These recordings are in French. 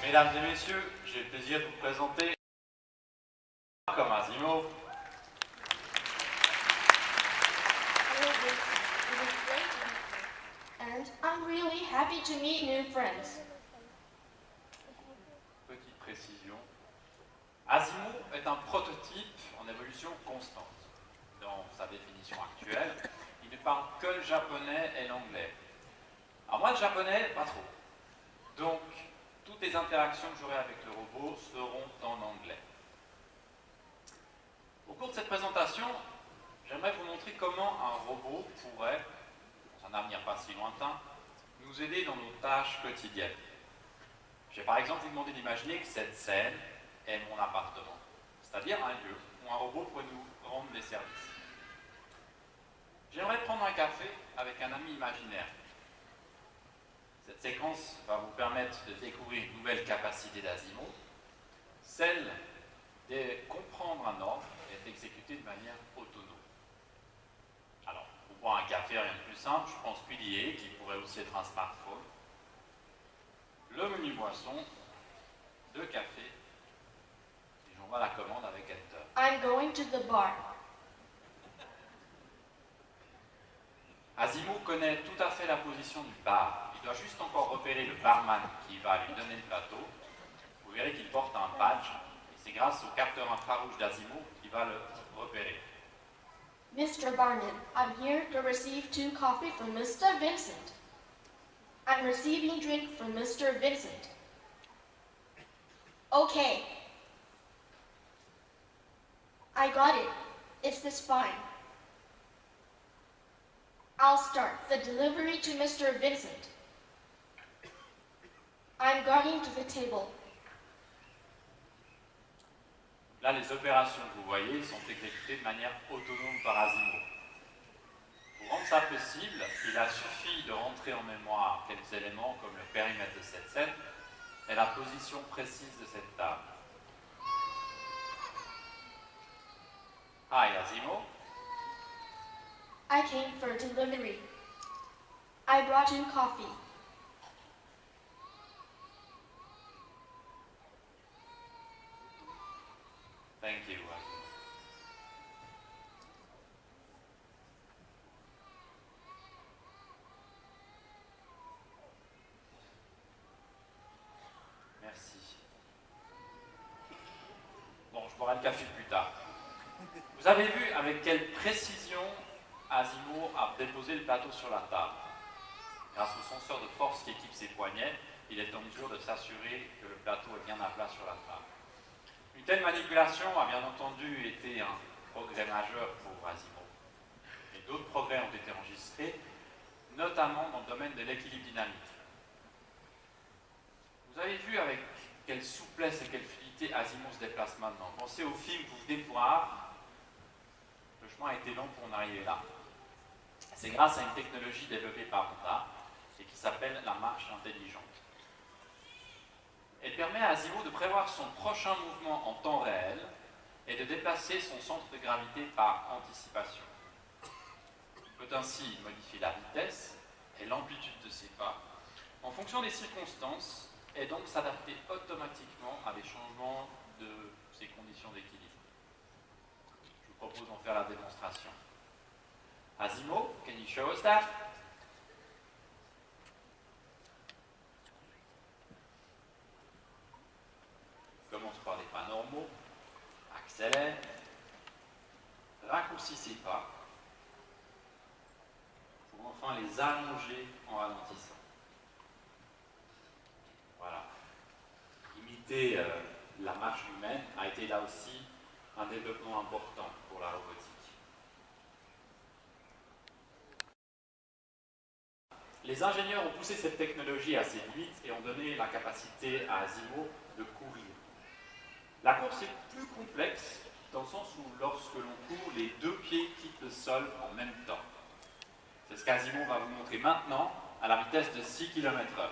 Mesdames et messieurs, j'ai le plaisir de vous présenter comme Asimov. Hello, it is great to be here. And I'm really happy to meet new friends. Petite précision. Asimov est un prototype en évolution constante. Dans sa définition actuelle, il ne parle que le japonais et l'anglais. Alors moi, le japonais, pas trop. Donc, toutes les interactions que j'aurai avec le robot seront en anglais. Au cours de cette présentation, j'aimerais vous montrer comment un robot pourrait, dans un avenir pas si lointain, nous aider dans nos tâches quotidiennes. J'ai par exemple vous demandé d'imaginer que cette scène est mon appartement, c'est-à-dire un lieu où un robot pourrait nous rendre des services. J'aimerais prendre un café avec un ami imaginaire. Cette séquence va vous permettre de découvrir une nouvelle capacité d'Asimov, celle de comprendre un ordre et d'exécuter de manière autonome. Alors, pour boire un café, rien de plus simple, je pense Pilier, qui pourrait aussi être un smartphone. Le menu boisson, 2 cafés, et j'envoie la commande avec Enter. I'm going to the bar. Asimov connaît tout à fait la position du bar. Il doit juste encore repérer le barman qui va lui donner le plateau. Vous verrez qu'il porte un badge, et c'est grâce au capteur infrarouge d'Asimov qu'il va le repérer. Mr. Barman, I'm here to receive 2 coffee from Mr. Vincent. I'm receiving drink from Mr. Vincent. Okay. I got it. It's this fine. I'll start the delivery to Mr. Vincent. I'm going to the table. Là, les opérations que vous voyez sont exécutées de manière autonome par Asimov. Pour rendre ça possible, il a suffi de rentrer en mémoire quelques éléments comme le périmètre de cette scène et la position précise de cette table. Hi, Asimov. I came for delivery. I brought you coffee. Thank you, Asimov. Merci. Bon, je boirai le café plus tard. Vous avez vu avec quelle précision Asimov a déposé le plateau sur la table. Grâce au senseur de force qui équipe ses poignets, il est en mesure de s'assurer que le plateau est bien à plat sur la table. Une telle manipulation a bien entendu été un progrès majeur pour Asimov. Et d'autres progrès ont été enregistrés, notamment dans le domaine de l'équilibre dynamique. Vous avez vu avec quelle souplesse et quelle fluidité Asimov se déplace maintenant. Pensez au film que vous venez de voir. Le chemin a été long pour en arriver là. C'est grâce à une technologie développée par Honda et qui s'appelle la marche intelligente. Elle permet à Asimov de prévoir son prochain mouvement en temps réel et de déplacer son centre de gravité par anticipation. Il peut ainsi modifier la vitesse et l'amplitude de ses pas en fonction des circonstances et donc s'adapter automatiquement à des changements de ses conditions d'équilibre. Je vous propose d'en faire la démonstration. Asimov, can you show us that? Commence par des pas normaux, accélère, raccourcit ses pas, pour enfin les allonger en ralentissant. Voilà. Imiter la marche humaine a été là aussi un développement important pour la robotique. Les ingénieurs ont poussé cette technologie à ses limites et ont donné la capacité à Asimov de courir. La course est plus complexe dans le sens où lorsque l'on court, les 2 pieds quittent le sol en même temps. C'est ce qu'Asimov va vous montrer maintenant à la vitesse de 6 km/h.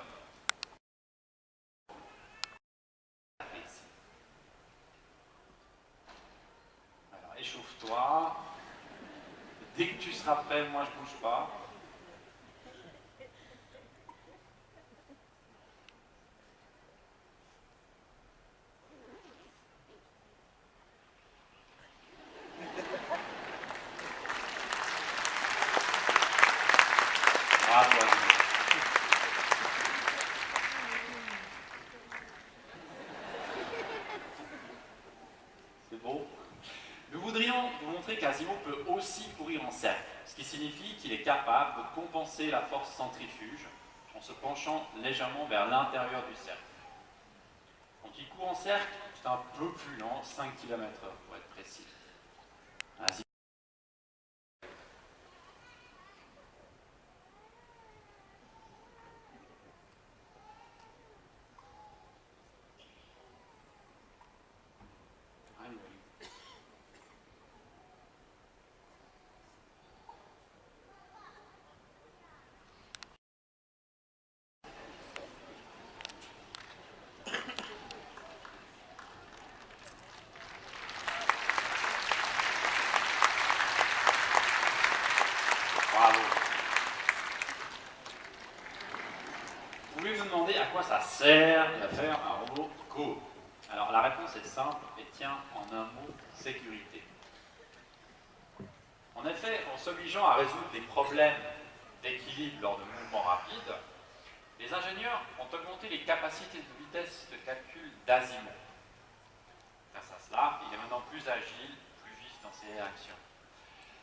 Alors échauffe-toi. Dès que tu seras prêt, moi je bouge pas. Bravo, Asimo. C'est beau. Nous voudrions vous montrer qu'Asimo peut aussi courir en cercle, ce qui signifie qu'il est capable de compenser la force centrifuge en se penchant légèrement vers l'intérieur du cercle. Quand il court en cercle, c'est un peu plus lent, 5 km/h pour être précis. Asimo. Bravo. Vous pouvez vous demander à quoi ça sert de faire un robot court. Alors la réponse est simple et tient en un mot, sécurité. En effet, en s'obligeant à résoudre des problèmes d'équilibre lors de mouvements rapides, les ingénieurs ont augmenté les capacités de vitesse de calcul d'Asimov. Grâce à cela, il est maintenant plus agile, plus vif dans ses réactions.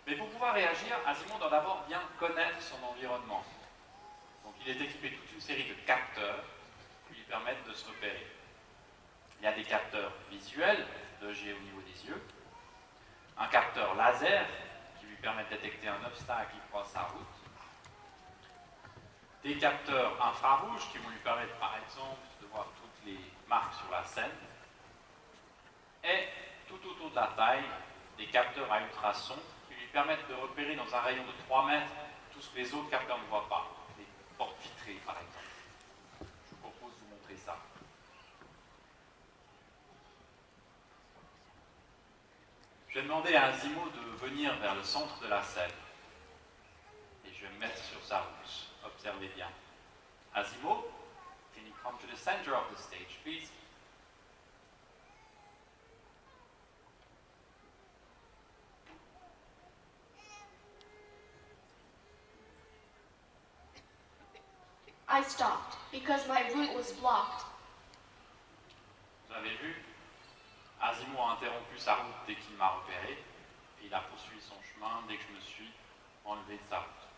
Mais pour pouvoir réagir, Asimov doit d'abord bien connaître son environnement. Donc il est équipé de toute une série de capteurs qui lui permettent de se repérer. Il y a des capteurs visuels, logés au niveau des yeux, un capteur laser qui lui permet de détecter un obstacle qui croise sa route, des capteurs infrarouges qui vont lui permettre par exemple de voir toutes les marques sur la scène, et tout autour de la taille, des capteurs à ultrasons qui lui permettent de repérer dans un rayon de 3 mètres tout ce que les autres capteurs ne voient pas, les portes vitrées par exemple. Je vous propose de vous montrer ça. Je vais demander à Asimov de venir vers le centre de la scène et je vais me mettre sur sa route. Observez bien. Asimov, can you come to the center of the stage, please? I stopped because my route was blocked. Vous avez vu? Asimov a interrompu sa route dès qu'il m'a repéré et il a poursuivi son chemin dès que je me suis enlevé de sa route.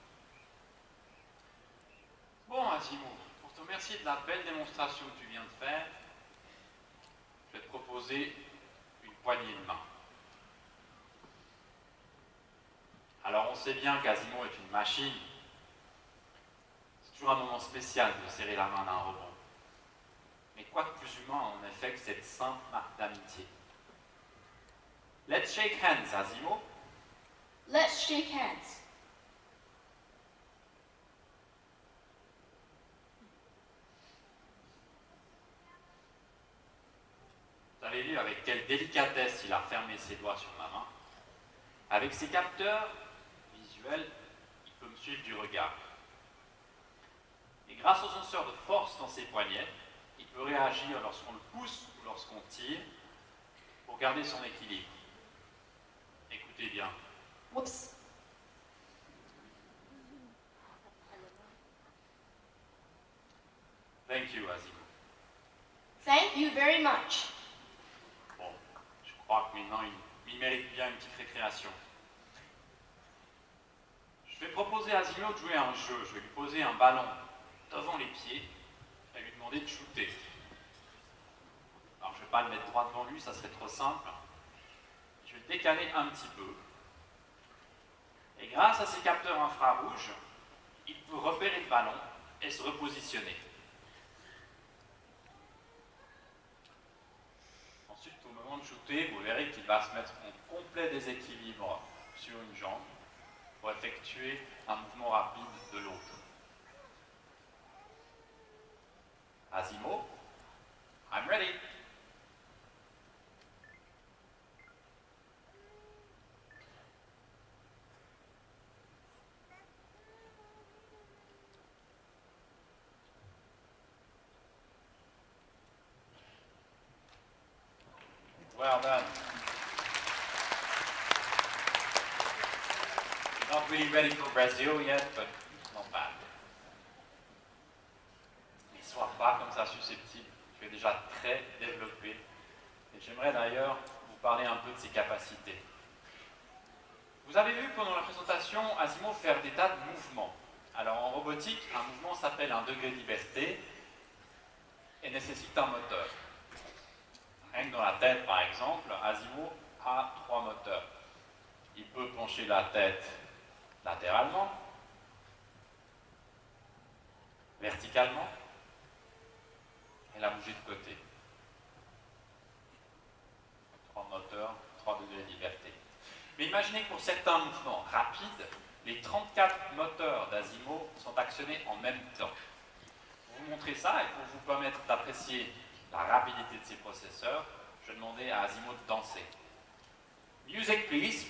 Bon, Asimov, pour te remercier de la belle démonstration que tu viens de faire, je vais te proposer une poignée de main. Alors on sait bien qu'Asimov est une machine. C'est toujours un moment spécial de serrer la main d'un robot. Mais quoi de plus humain en effet que cette simple marque d'amitié? Let's shake hands, Asimov. Let's shake hands. Vous avez vu avec quelle délicatesse il a fermé ses doigts sur ma main. Avec ses capteurs visuels, il peut me suivre du regard. Et grâce aux senseurs de force dans ses poignets, il peut réagir lorsqu'on le pousse ou lorsqu'on tire pour garder son équilibre. Écoutez bien. Whoops. Thank you, Asimov. Thank you very much. Bon, je crois que maintenant il mérite bien une petite récréation. Je vais proposer à Asimov de jouer à un jeu. Je vais lui poser un ballon devant les pieds et lui demander de shooter. Alors je ne vais pas le mettre droit devant lui, ça serait trop simple. Je vais le décaler un petit peu. Et grâce à ses capteurs infrarouges, il peut repérer le ballon et se repositionner. Ensuite, au moment de shooter, vous verrez qu'il va se mettre en complet déséquilibre sur une jambe pour effectuer un mouvement rapide de l'autre. Asimov, I'm ready. Well done. Not really ready for Brazil yet, but not bad. sois pas comme ça susceptible. Tu es déjà très développé. Et j'aimerais d'ailleurs vous parler un peu de ses capacités. Vous avez vu pendant la présentation Asimov faire des tas de mouvements. Alors en robotique, un mouvement s'appelle un degré de liberté et nécessite un moteur. Rien que dans la tête, par exemple, Asimov a 3 moteurs. Il peut pencher la tête latéralement, verticalement, et la bouger de côté. 3 moteurs, 3 degrés de liberté. Mais imaginez que pour certains mouvements rapides, les 34 moteurs d'Asimov sont actionnés en même temps. Pour vous montrer ça et pour vous permettre d'apprécier la rapidité de ces processeurs, je demandais à Asimov de danser. Music, please.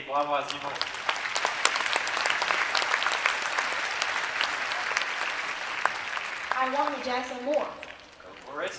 Bravo Asimov. I want to jazz some more. Go for it.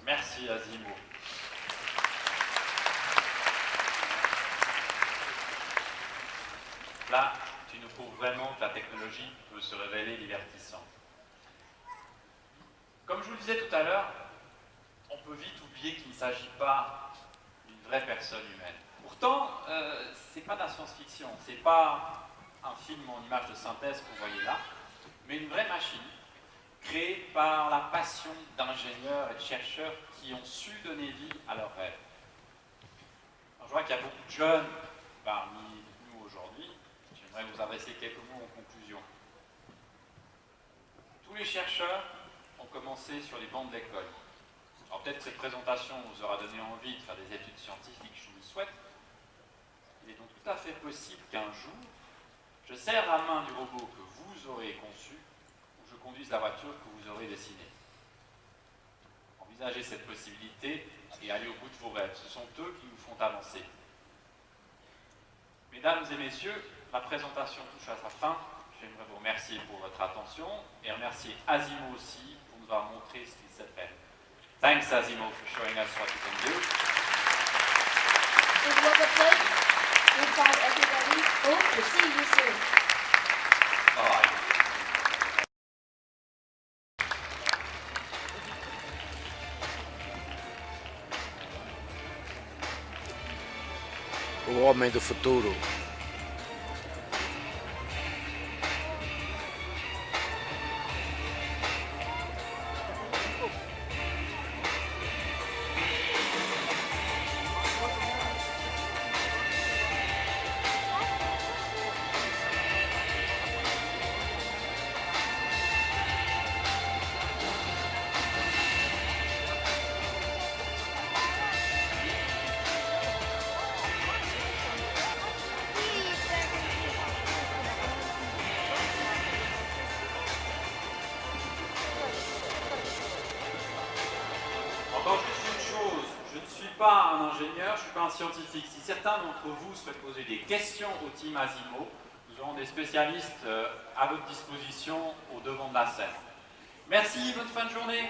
Merci Asimov. Là, tu nous prouves vraiment que la technologie peut se révéler divertissante. Comme je vous le disais tout à l'heure, on peut vite oublier qu'il ne s'agit pas d'une vraie personne humaine. Pourtant, c'est pas de la science-fiction, c'est pas un film en image de synthèse que vous voyez là, mais une vraie machine créée par la passion d'ingénieurs et de chercheurs qui ont su donner vie à leurs rêves. Alors, je vois qu'il y a beaucoup de jeunes parmi nous aujourd'hui. J'aimerais vous adresser quelques mots en conclusion. Tous les chercheurs ont commencé sur les bancs de l'école. Alors peut-être que cette présentation vous aura donné envie de faire des études scientifiques, je vous le souhaite. Il est donc tout à fait possible qu'un jour, je serre la main du robot que vous aurez conçu, ou je conduise la voiture que vous aurez dessinée. Envisagez cette possibilité et allez au bout de vos rêves. Ce sont eux qui nous font avancer. Mesdames et messieurs, la présentation touche à sa fin. J'aimerais vous remercier pour votre attention et remercier Asimov aussi pour nous avoir montré ce qu'il sait faire. Thanks Asimov for showing us what you can do. It was a pleasure. Goodbye, everybody. Hope to see you soon. Bye. O homem do futuro. ingénieur, je ne suis pas un scientifique. Si certains d'entre vous souhaitent poser des questions au team Asimo, nous aurons des spécialistes à votre disposition au devant de la scène. Merci, bonne fin de journée.